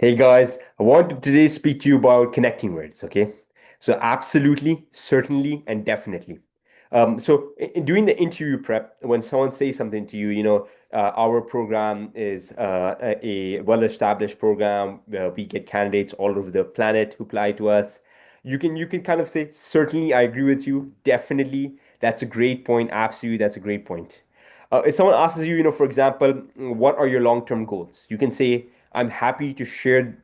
Hey guys, I want to today speak to you about connecting words, okay? So absolutely, certainly, and definitely. During the interview prep, when someone says something to you, our program is a well-established program. We get candidates all over the planet who apply to us. You can kind of say, certainly, I agree with you. Definitely, that's a great point. Absolutely, that's a great point. If someone asks you, for example, what are your long-term goals? You can say, I'm happy to share.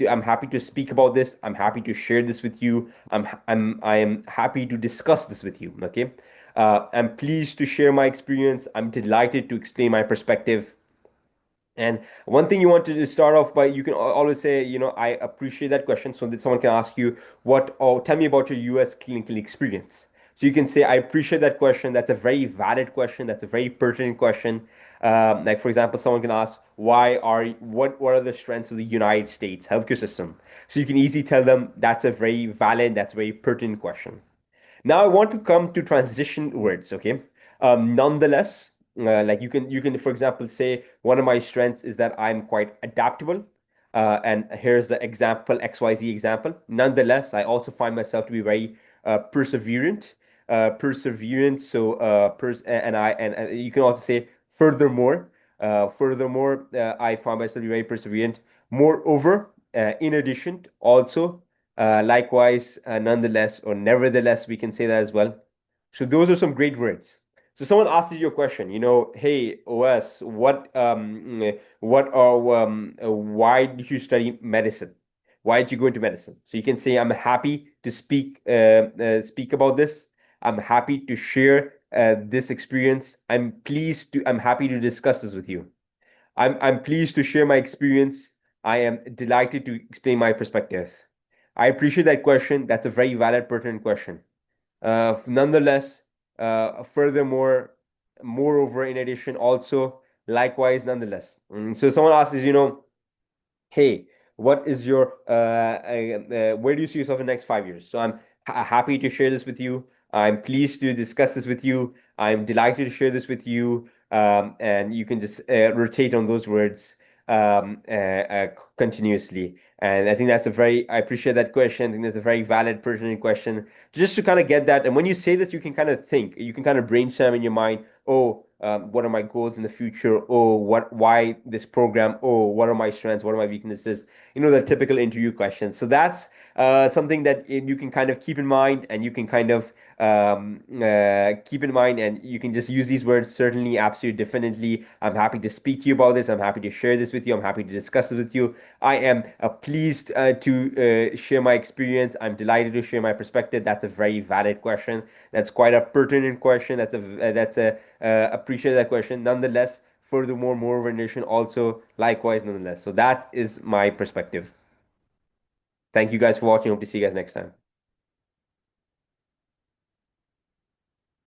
I'm happy to speak about this. I'm happy to share this with you. I am happy to discuss this with you. Okay. I'm pleased to share my experience. I'm delighted to explain my perspective. And one thing you want to start off by, you can always say, I appreciate that question. So that someone can ask you, tell me about your US clinical experience. So you can say, I appreciate that question. That's a very valid question. That's a very pertinent question. Like, for example, someone can ask, what are the strengths of the United States healthcare system? So you can easily tell them that's a very valid, that's a very pertinent question. Now I want to come to transition words, okay? Nonetheless, like you can, for example, say one of my strengths is that I'm quite adaptable. And here's the example, XYZ example. Nonetheless, I also find myself to be very perseverant. Perseverant. So you can also say furthermore. I find myself to be very perseverant. Moreover, in addition, also. Likewise, nonetheless, or nevertheless, we can say that as well. So those are some great words. So someone asks you a question, hey, OS, why did you study medicine? Why did you go into medicine? So you can say, I'm happy to speak about this. I'm happy to share this experience. I'm happy to discuss this with you. I'm pleased to share my experience. I am delighted to explain my perspective. I appreciate that question. That's a very valid, pertinent question. Nonetheless, furthermore, moreover, in addition, also, likewise, nonetheless. So someone asks, hey, what is your where do you see yourself in the next 5 years? So I'm happy to share this with you. I'm pleased to discuss this with you. I'm delighted to share this with you. And you can just rotate on those words continuously. And I think I appreciate that question. I think that's a very valid, pertinent question. Just to kind of get that. And when you say this, you can kind of think, you can kind of brainstorm in your mind, oh, what are my goals in the future? Oh, why this program? Oh, what are my strengths? What are my weaknesses? The typical interview questions. So that's something that you can kind of keep in mind, and you can kind of keep in mind, and you can just use these words. Certainly, absolutely, definitely. I'm happy to speak to you about this. I'm happy to share this with you. I'm happy to discuss it with you. I am pleased to share my experience. I'm delighted to share my perspective. That's a very valid question. That's quite a pertinent question. That's a appreciate that question. Nonetheless, furthermore, more of a nation also likewise, nonetheless. So that is my perspective. Thank you guys for watching. Hope to see you guys next time.